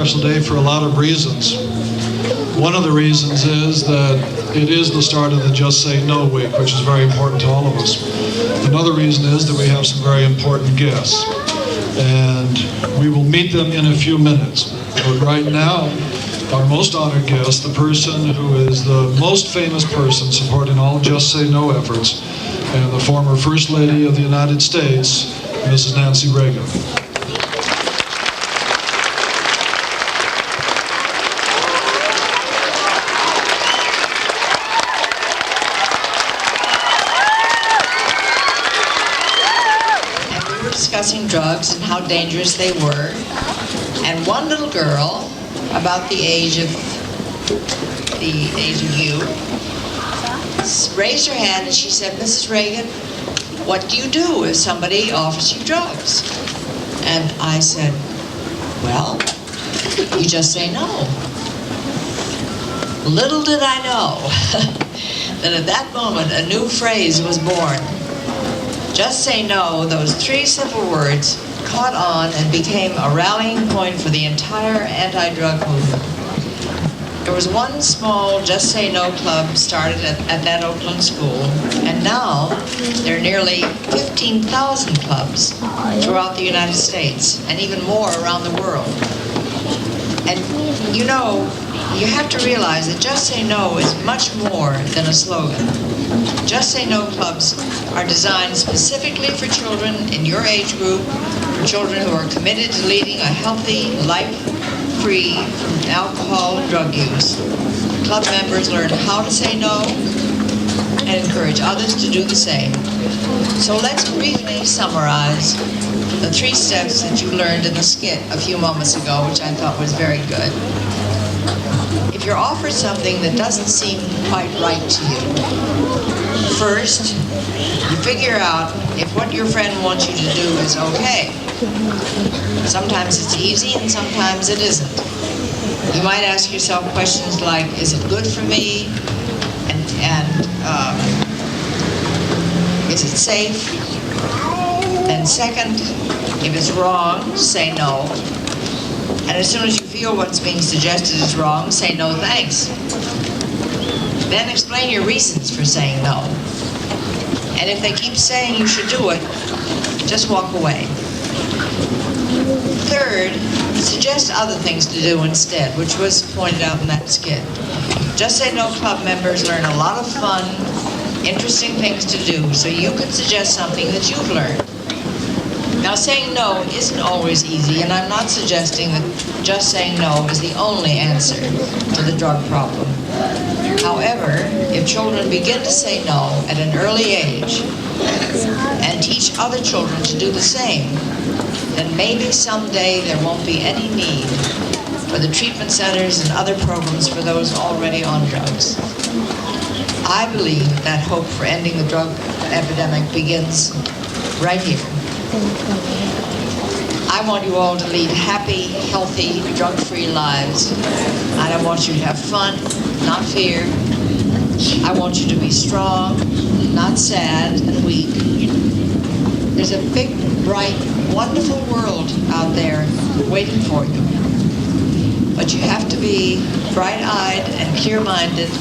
special day for a lot of reasons. One of the reasons is that it is the start of the Just Say No Week, which is very important to all of us. Another reason is that we have some very important guests, and we will meet them in a few minutes. But right now, our most honored guest, the person who is the most famous person supporting all Just Say No efforts, and the former First Lady of the United States, Mrs. Nancy Reagan. Discussing drugs and how dangerous they were, and one little girl about the age of you raised her hand and she said, "Mrs. Reagan, what do you do if somebody offers you drugs?" And I said, "Well, you just say no." Little did I know that at that moment a new phrase was born. Just say no, those three simple words caught on and became a rallying point for the entire anti-drug movement. There was one small Just Say No club started at that Oakland school, and now there are nearly 15,000 clubs throughout the United States, and even more around the world. And you know, you have to realize that Just Say No is much more than a slogan. Just Say No clubs are designed specifically for children in your age group, for children who are committed to leading a healthy life free from alcohol and drug use. Club members learn how to say no and encourage others to do the same. So let's briefly summarize the 3 steps that you learned in the skit a few moments ago, which I thought was very good. If you're offered something that doesn't seem quite right to you, first, you figure out if what your friend wants you to do is okay. Sometimes it's easy and sometimes it isn't. You might ask yourself questions like, is it good for me? And is it safe? Then second, if it's wrong, say no. And as soon as you feel what's being suggested is wrong, say no thanks. Then explain your reasons for saying no. And if they keep saying you should do it, just walk away. Third, suggest other things to do instead, which was pointed out in that skit. Just Say No club members learn a lot of fun, interesting things to do, so you could suggest something that you've learned. Now, saying no isn't always easy, and I'm not suggesting that just saying no is the only answer to the drug problem. However, if children begin to say no at an early age and teach other children to do the same, then maybe someday there won't be any need for the treatment centers and other programs for those already on drugs. I believe that hope for ending the drug epidemic begins right here. I want you all to lead happy, healthy, drug-free lives. And I want you to have fun, not fear. I want you to be strong, not sad and weak. There's a big, bright, wonderful world out there waiting for you. But you have to be bright-eyed and clear-minded,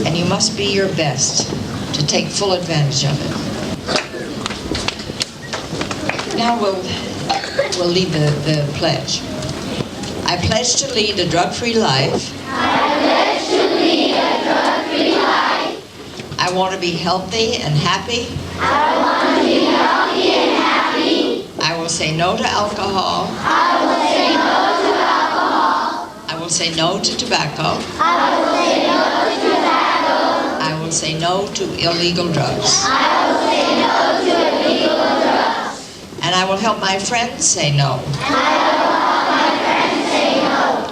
and you must be your best to take full advantage of it. Now we'll lead the pledge. I pledge to lead a drug-free life. I pledge to lead a drug-free life. I want to be healthy and happy. I want to be healthy and happy. I will say no to alcohol. I will say no to alcohol. I will say no to tobacco. I will say no to tobacco. I will say no to illegal drugs. I will say no to illegal drugs. And I will help my friends say no. And I will help my friends say no.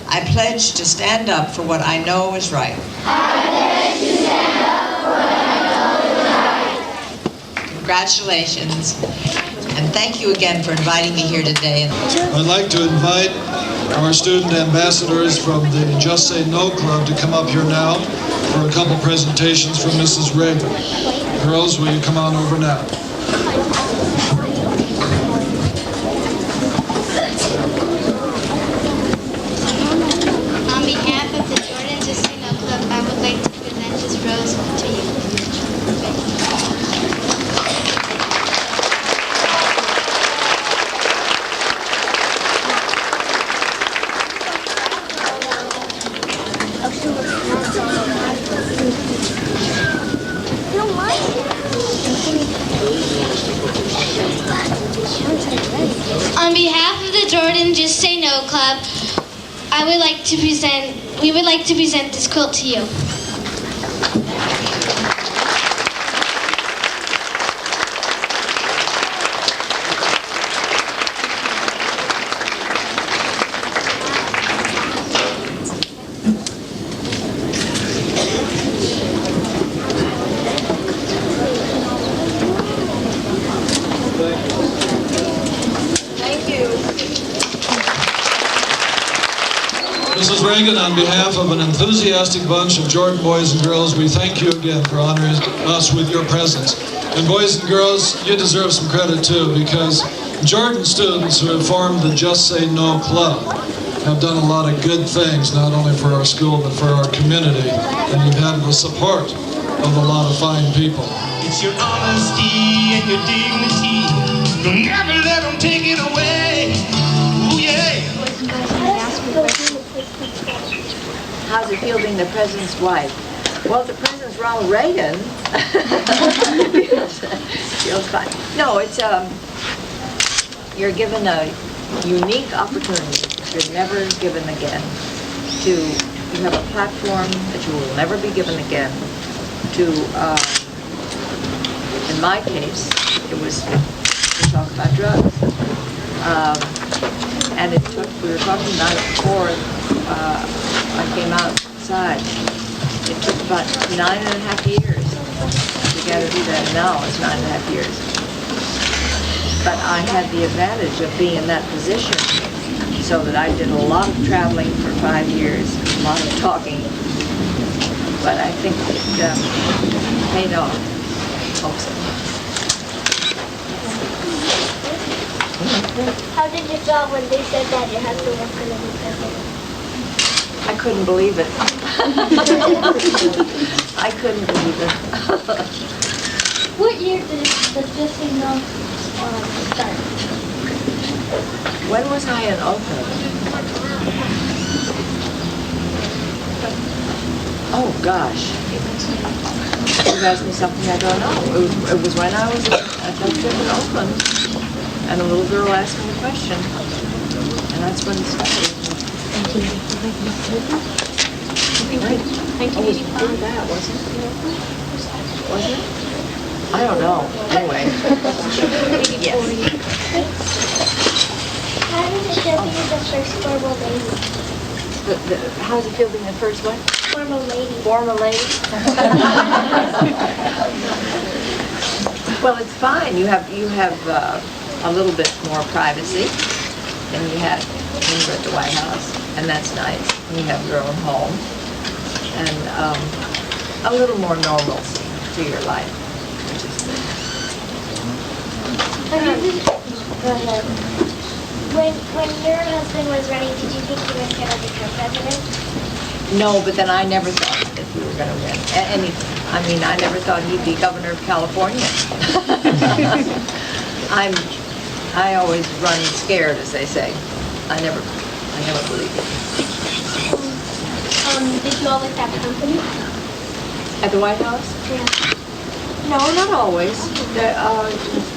I pledge to stand up for what I know is right. I pledge to stand up for what I know is right. Congratulations. And thank you again for inviting me here today. I'd like to invite our student ambassadors from the Just Say No Club to come up here now for a couple presentations from Mrs. Reagan. Girls, will you come on over now? we would like to present this quilt to you. Mrs. Reagan, on behalf of an enthusiastic bunch of Jordan boys and girls, we thank you again for honoring us with your presence. And boys and girls, you deserve some credit too, because Jordan students who have formed the Just Say No Club have done a lot of good things, not only for our school, but for our community. And you've had the support of a lot of fine people. It's your honesty and your dignity. Don't never let them take it away. Ooh, yeah. How's it feel being the president's wife? Well, if the president's Ronald Reagan, feels fine. No, it's you're given a unique opportunity that you're never given again. You have a platform that you will never be given again. In my case, it was to talk about drugs. And it took, we were talking about it before I came outside. It took about 9.5 years to get to do that. Now it's 9.5 years. But I had the advantage of being in that position, so that I did a lot of traveling for 5 years, a lot of talking. But I think it paid off. Hope so. How did you feel when they said that your husband was going to be president? I couldn't believe it. I couldn't believe it. What year did Just Say No start? When was I in Oakland? Oh gosh. You asked me something I don't know. It was when I was at that trip in Oakland, and a little girl asked me a question, and that's when it started. Right. Oh, it was before that, wasn't it? Wasn't it? I don't know. Anyway. Yes. How did it feel being the first formal lady? How does it feel being the first what? Formal lady. Formal lady? Well, it's fine. You have a little bit more privacy than you had when you were at the White House, and that's nice. You have your own home, and a little more normalcy to your life, which is good. When your husband was running, did you think he was going to become president? No, but then I never thought that we were going to win anything. I mean, I never thought he'd be governor of California. I always run scared, as they say. I never believed it. Did you always have company? At the White House? Yeah. No, not always.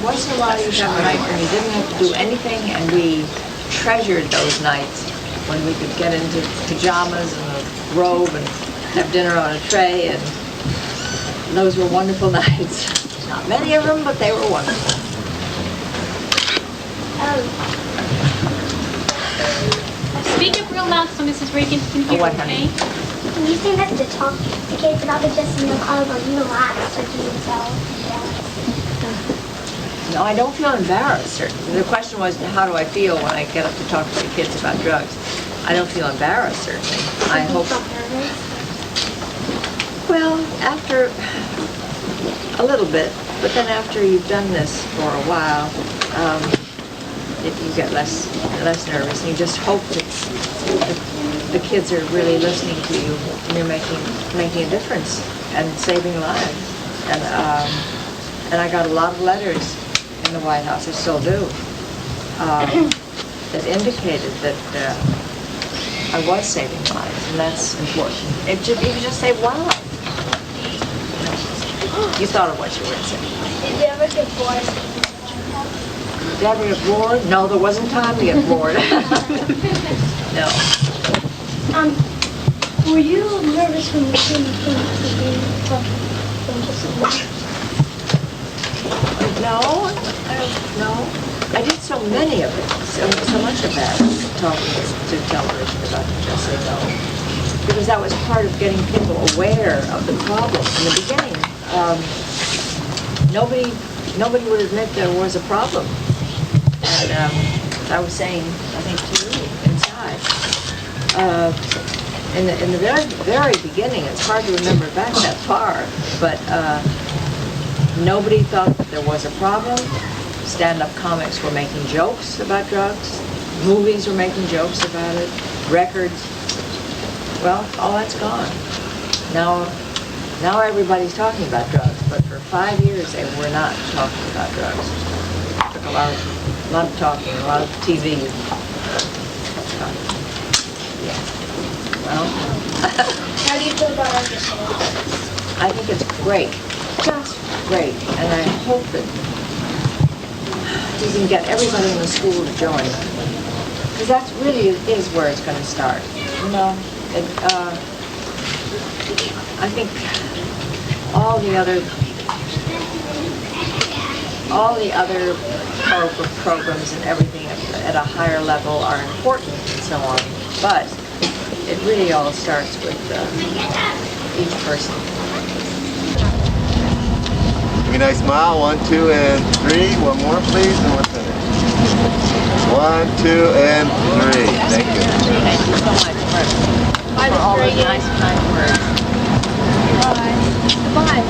Once in a while you have a night when you didn't have to do anything, and we treasured those nights when we could get into pajamas and a robe and have dinner on a tray, and those were wonderful nights. Not many of them, but they were wonderful. Speak up real loud so Mrs. Reagan can hear, what, okay? honey? You seem to have to talk to kids about the Just Say No Club, or you relax, or do you tell? No, I don't feel embarrassed. The question was, how do I feel when I get up to talk to the kids about drugs? I don't feel embarrassed, certainly. I hope. Well, after a little bit, but then after you've done this for a while, you get less nervous, and you just hope that the kids are really listening to you, and you're making a difference and saving lives. And I got a lot of letters in the White House, I still do, that indicated that I was saving lives, and that's important. You could just say, wow. You thought of what you were going to say. Did you ever get bored? Did I ever get bored? No, there wasn't time to get bored. No. Were you nervous when you came to being talking from just No, I don't know. I did so many of it, so much of that, talking to television about Just Say No. Because that was part of getting people aware of the problem. In the beginning, nobody would admit there was a problem. And I was saying, I think to you, inside. In the very beginning, it's hard to remember back that far, but nobody thought that there was a problem. Stand-up comics were making jokes about drugs. Movies were making jokes about it. Records. Well, all that's gone. Now everybody's talking about drugs, but for 5 years they were not talking about drugs. It took a lot of talking, a lot of TV. Yeah. Well, How do you feel about our show? I think it's great. Just great. And I hope that we can get everybody in the school to join. Because that really is where it's going to start. You know, I think all the other programs and everything at a higher level are important and so on, but it really all starts with each person. Give me a nice smile. 1, 2, and 3. One more, please, and we're finished. 1, 2, and 3. Thank you. Thank you so much for all those nice, kind words. Bye. Bye.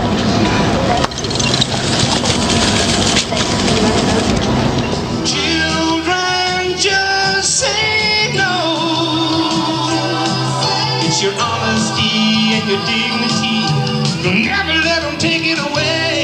Children, just say no. It's your honesty and your dignity. You'll never let them take it away.